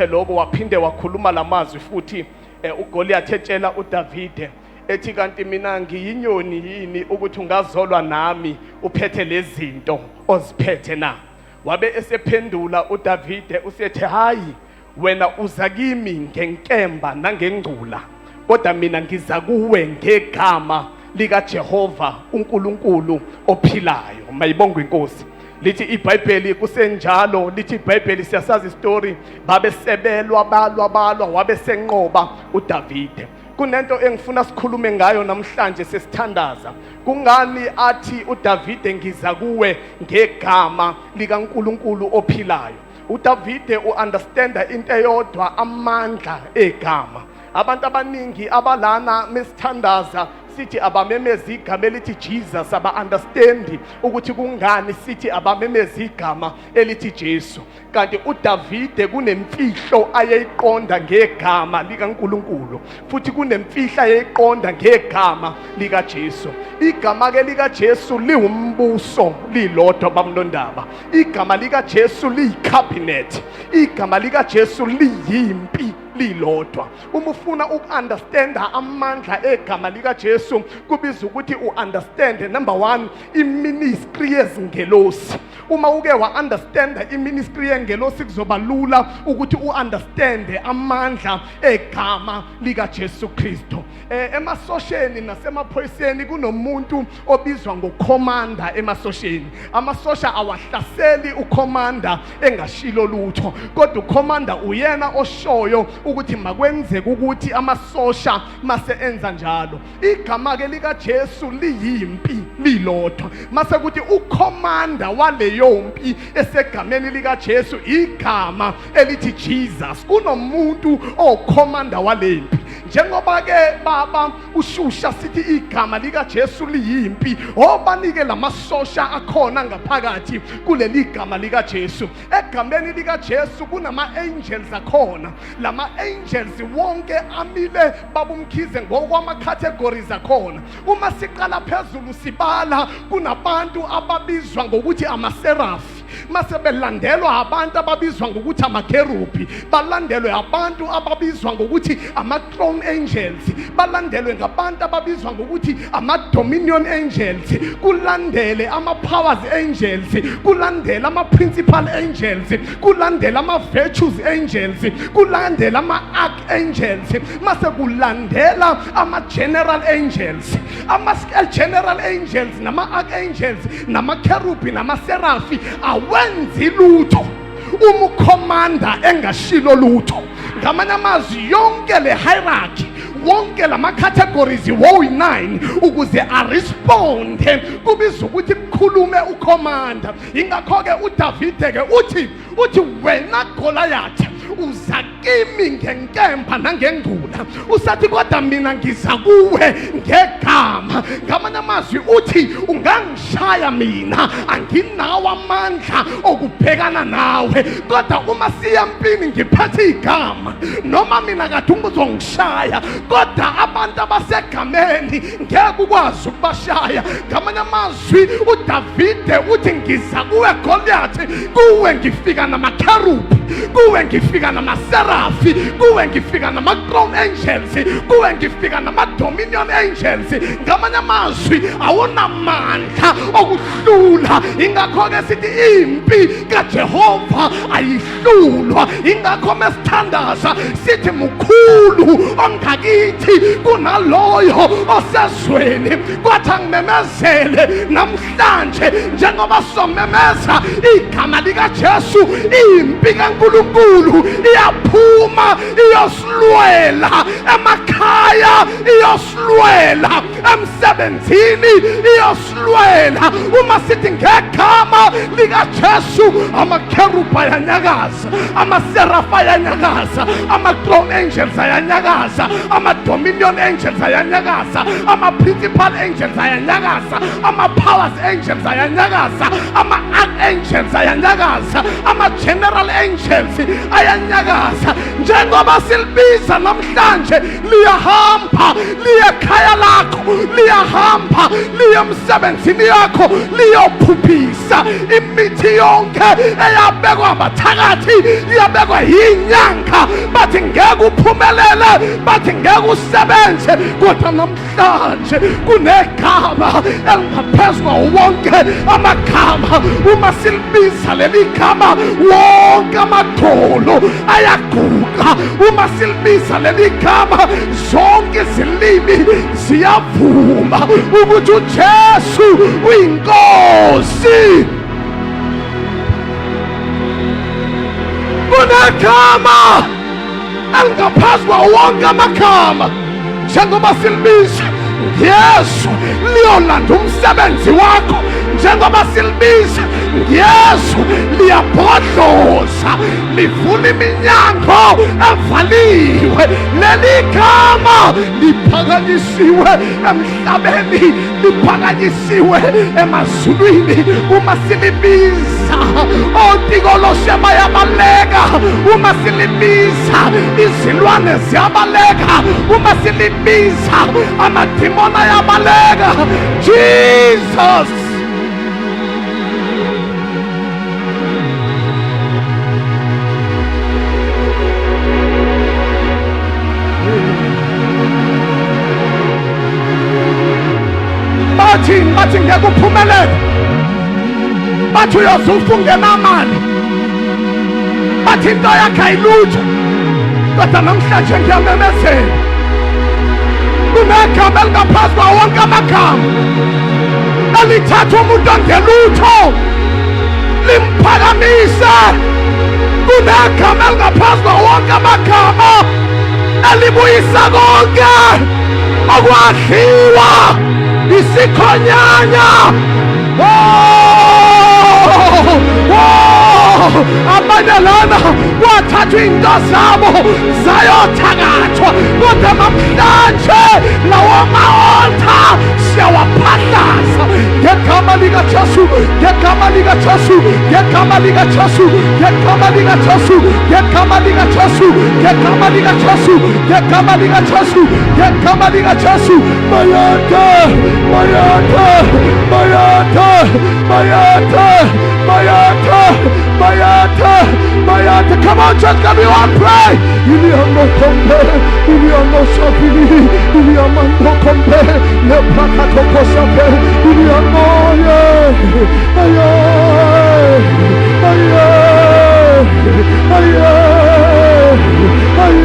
Lobo waphinde wakhuluma lamazwi futhi uGoliath etshela uDavide ethi kanti mina ngiyinyoni yini ukuthi ungazolwa nami uphethe lezinto oziphethe na. Wabe esephendula uDavide usethi hayi wena uza kimi ngenkemba nangengcula kodwa mina ngiza kuwe ngegama lika Jehova uNkulunkulu ophilayo. Mayibongwe inkosi. Lithi iBhayibheli kusenjalo, lithi iBhayibheli siyasazi istory babesebelwa balwa wabe senqoba uDavide. Kunento engifuna sikhulume ngayo namhlanje sesithandaza. Kungani athi uDavide ngiza kuwe ngegama likaNkulunkulu ophilayo? uDavide uunderstanda into eyodwa, amandla egama. Abantu abaningi abalana mesithandaza sithi abamemeza igama elithi Jesus, aba-understandi ukuthi kungani sithi abamemeza igama elithi Jesu. Kanti uDavide kunemfihlo ayeyiqonda ngegama likaNkulunkulu, futhi kunemfihlo ayeyiqonda ngegama lika Jesu. Igama ke lika Jesu liwumbuso lilodwa bamlondaba. Igama lika Jesu liyicabinet. Igama lika Jesu liyimpi lilodwa. Uma ufuna ukunderstanda amandla egama lika Jesu kubiza ukuthi uunderstand number 1 iministry yezingelosi. Uma uke wa-understanda iministry yengelosi kuzoba lula ukuthi uunderstande amandla egama lika Jesu Kristu. Emasosheni nasemaphoyiseni kunomuntu obizwa ngokomanda emasosheni. Amasosha awahlaseli ukomanda engashilo lutho, kodwa ukomanda uyena oshoyo ukuthi makwenzeke ukuthi amasosha mase enza njalo. Igama ke lika Jesu liyimpi lilodwa. Mase kuthi ukomanda waleyo mpi esegameni lika Jesu igama elithi Jesus. Kunomuntu okomanda walempi. Njengoba ke baba ushusha sithi igama lika Jesu liyimpi, obanike lamasosha akhona ngaphakathi kuleli gama lika Jesu. Egameni lika Jesu kunama angels akhona. Lama angels wonke amile babumkhize ngokwama categories akhona. Uma siqala phezulu sibala kunabantu ababizwa ngokuthi amaserafi, mase belandelwa abantu ababizwa ngokuthi amakerubi, balandelwe abantu ababizwa ngokuthi ama-throne angels, balandelwe ngabantu ababizwa ngokuthi ama-dominion angels, kulandele ama-powers angels, kulandele ama-principal angels, kulandele ama-virtues angels, kulandele ama-archangels, mase kulandela ama-general angels. Ama-general angels nama-archangels nama-kerubi nama-serafi awenzi lutho umukomanda engashilo lutho. Ngamanye amazwi yonke le hierarchy, wonke lama categories wo9 ukuze aresponde kubiza ukuthi kukhulume ukomanda. Ingakho ke uDavide ke uthi wena Goliath uza kimi ngenkemba nangengcula, usathi kodwa mina ngiza kuwe ngegama. Ngamanye amazwi uthi ungangishaya mina anginawo amandla okubhekana nawe, kodwa uma siya empini ngiphethe igama, noma mina kade uzongishaya kodwa abantu abasegameni ngeke ukwazi ukubashaya. Ngamanye amazwi uDavide uthi ngiza kuwe Goliath, kuwe ngifika namakerubi, kuwe ngifika namaserafi, kuwe ngifika nama-throne angels, kuwe ngifika nama-dominion angels. Ngamanye amazwi awunamandla okuhlula. Ingakho ke sithi impi kaJehova ayihlulwa. Ingakho mesithandaza sithi mkhulu ongakithi kunaloyo osezweni. Kwathi angimemezele namhlanje njengoba somemeza igama lika Jesu, impi kaNkulunkulu iyaphuma iyosilwela emakhaya, iyosilwela emsebenzini, iyosilwela. Uma sithi ngegama lika Jesu amakerubi ayanyakaza, amaserafi ayanyakaza, ama-throne angels ayanyakaza, ama-dominion angels ayanyakaza, ama-principal angels ayanyakaza, ama-powers angels ayanyakaza, ama-archangels ayanyakaza, ama-general angels ayanyakaza. njengoba silibiza namhlanje liyahamba liye ekhaya lakho, liyahamba liye emsebenzini yakho, liyophuphisa imithi yonke eyabekwa abathakathi, iyabekwa yinyanga. Bathi ngeke uphumelele, bathi ngeke usebenze, kodwa namhlanje kunegama elingaphezu kwawo wonke amagama. Uma silibiza leli gama wonke amadolo ayaguqa. Uma silibiza leli gama zonke izilimi ziyavuma ukuthi uJesu uyinkosi. Kunegama elingaphezu kwawo wonke amagama. Njengoba silibiza Yesu liyolanda umsebenzi wakho, njengoba silibiza Yesu liyabhodloza, livula iminyango evaliwe. Leli gama liphakanyisiwe emhlabeni, liphakanyisiwe emazulwini. Uma silibiza otikoloshe bayabaleka, uma silibiza izilwane ziyabaleka, uma silibiza amadimoni ayabaleka. Jesus, bathi ngeke uphumelele, bathi uyozufa ungena amali, bathi into yakhe ayilutho. Kodwa namhlanje ngiyamemezela kunegama elingaphezu kwawo wonke amagama elithatha umuntu ongelutho limphakamise. Kunegama elingaphezu kwawo wonke amagama elibuyisa konke okwadliwa isikhonyanya. Abanye lana wathathwa into zabo zayothakathwa, kodwa namhlanje lawo ma-alta siyawaphahlaza ngegama likaJesu, ngegama likaJesu, ngegama likaJesu, ngegama likaJesu, ngegama likaJesu, ngegama likaJesu, ngegama likaJesu, ngegama likaJesu. Mayata, mayata, mayata, mayata, mayata, mayata, mayata. Come on, church, can we all pray? Iliano kombe, iliano shafili, iliamando kombe, lepakato kosape, iliano ye, aye, aye, aye, aye,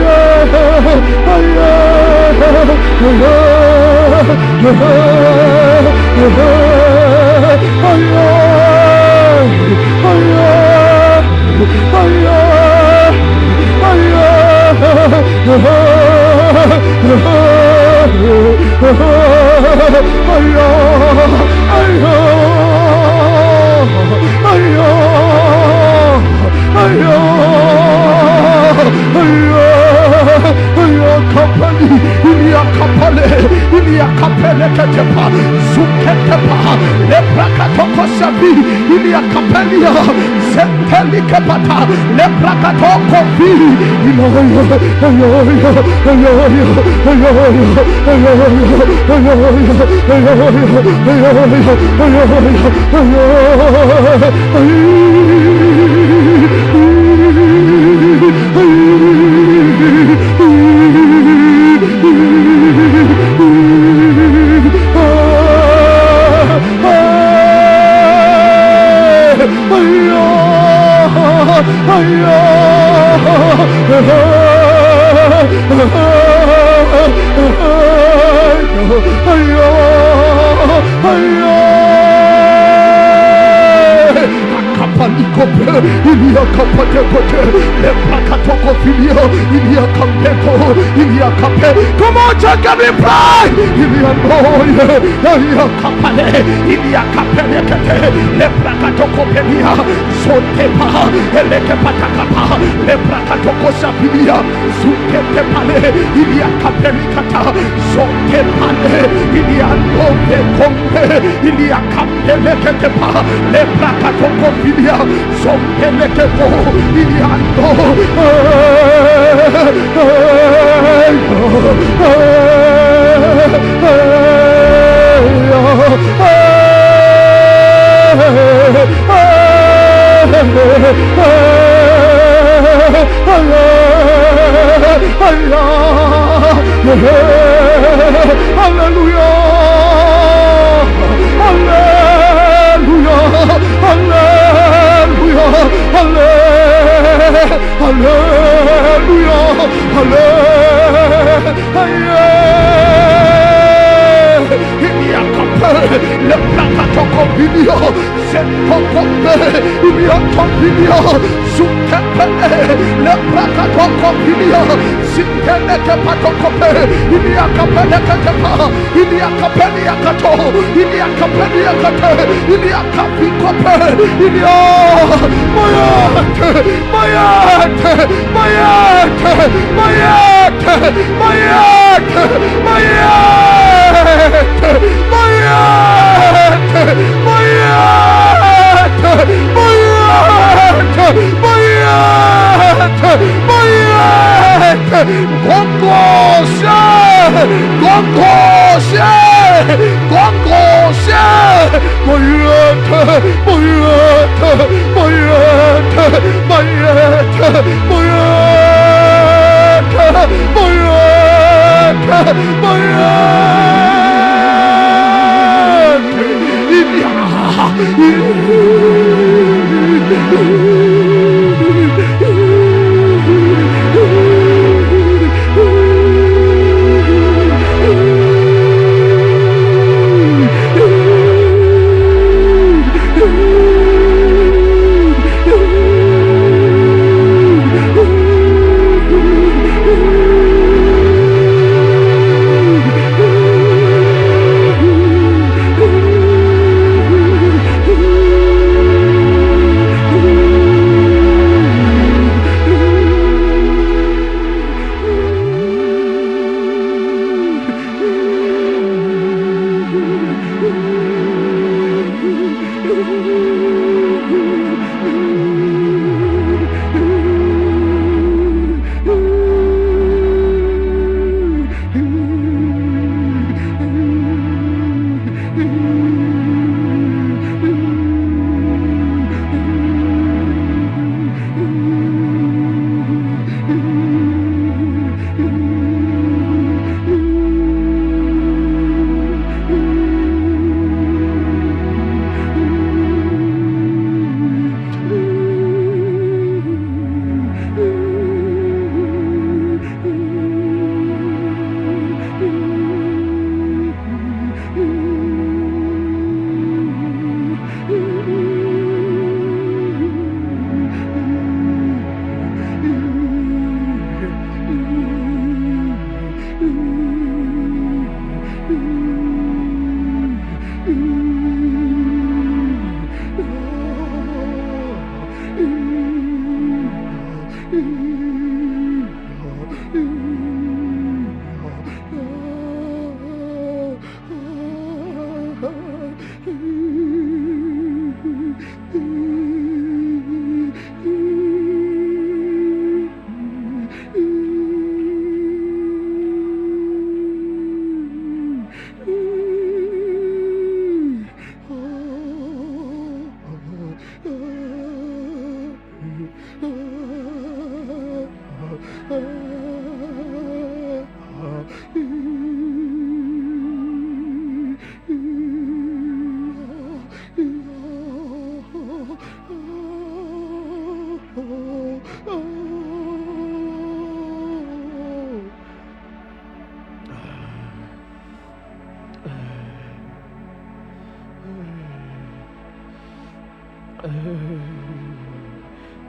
Come on, church, can we pray?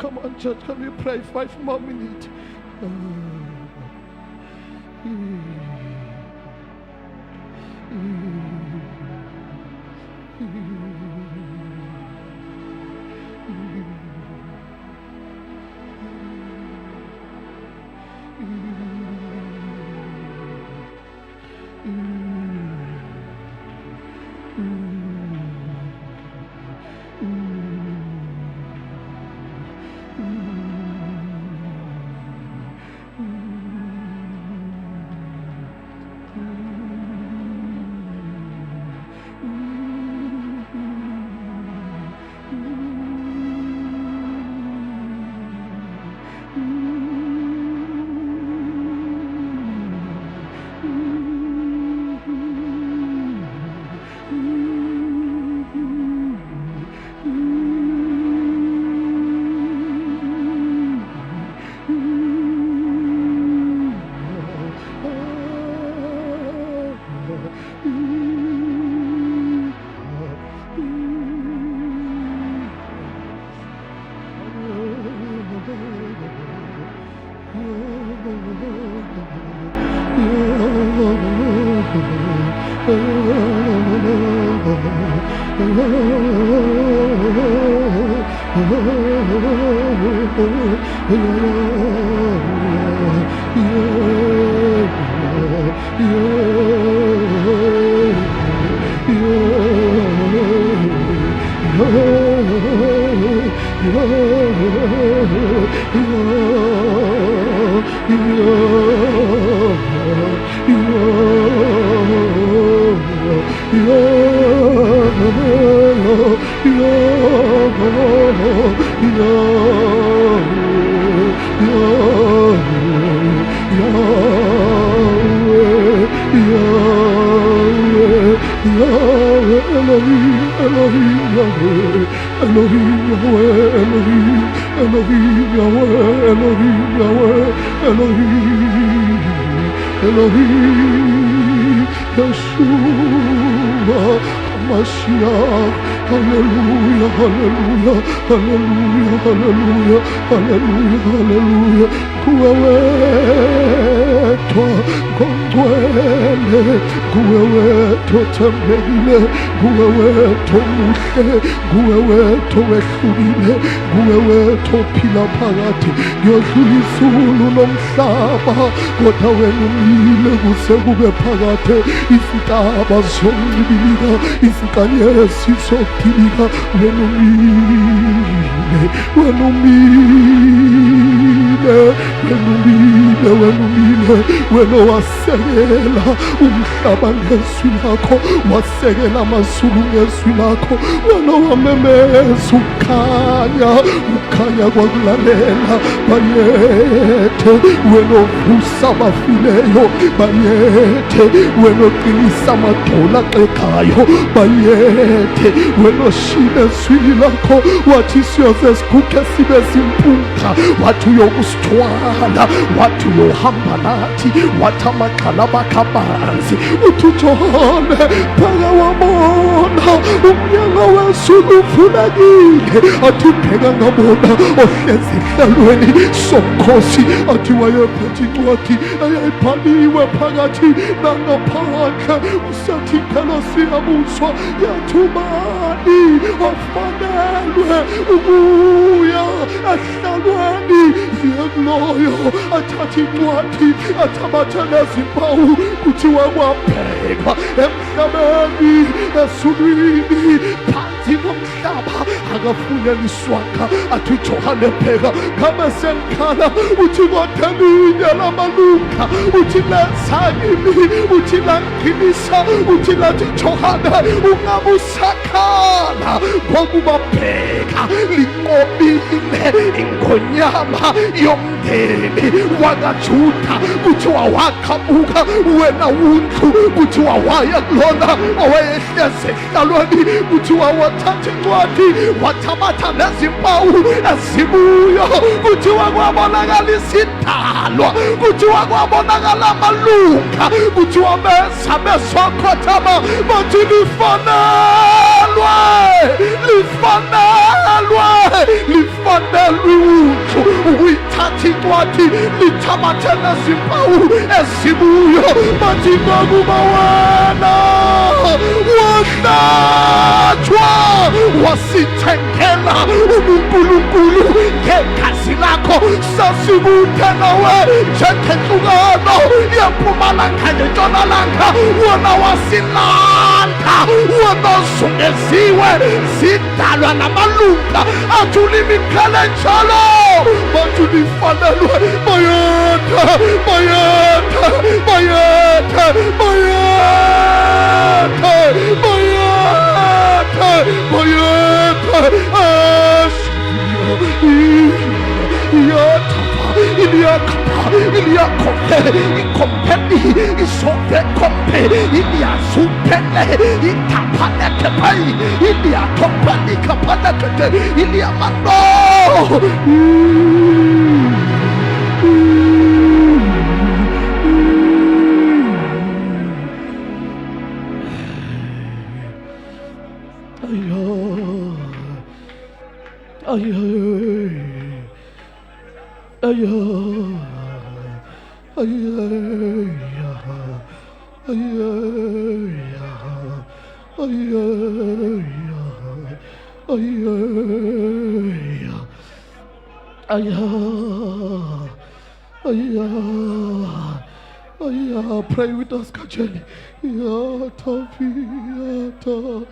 Come on, church, can we pray 5 more minutes? Wena wasekela umhlaba ngezwi lakho, wasekela amazulu ngezwi lakho, wena wamemeza ukhanya kwakulalela. Bayethe wena ovusa abafileyo, bayethe wena oqinisa amadolo axekayo, bayethe wena oshila ezwini lakho wathi siyoze siguge sibe zimpupha, wathi uyokusithwala, wathi uyohamba nathi, wathi amagxalaba akabanzi. Uthi uJohane phaka wabona umnyango wezulu uvulekile, athi pheka ngabona ohlezi ehlalweni somkhosi, athi wayephethe incwadi eyayibhaliwe phakathi nangaphandle. Usathi phela siyabuzwa, yathi ubani ofanelwe ukuya ehlalweni? Yekuloyo athatha incwadi, athabathe nezimpawu, kuthiwa kwaphekwa emhlabeni, ezulwini, phansi komhlaba akafunyaniswanga. Athi uJohane pheka ngabe senkhala, uthi kodwa elinye lamalunga, uthi lenza kimi, uthi langqinisa, uthi lathi Johane ungabe usakhala, kwakuba pheka linqobile ingonyama yomndeni wakaJuda. Kuthiwa waqhamuka wena wundlu, kuthiwa waya kulona owayehlezi ehlalweni, kuthiwa wathatha incwadi, wathabatha nezimpawu ezibuyo, kuthiwa kwabonakala isidalwa, kuthiwa kwabonakala amalunga, kuthiwa beza bezokhothama bathi lifanelwe undlu ukuyithatha incwadi, lithabathe nezimpawu ezibuyo. Bathi ngakuba wena wahlatshwa wasithengela ubuNkulunkulu ngegazi lakho, sasikude nawe njengenhlukano yempumalanga nentshonalanga. Wena wasilanda, wena ozungeziwe zidalwa namalunga athi ulimikhele njalo, bathi ulifanelwe. Bayethe ikompeni isove kompe iliasupele itapanekepai iliatopani kapanekete iliamano. Pray with us, Kajani. Ya Tofi, ya to,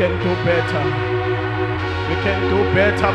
can do better. We can do better.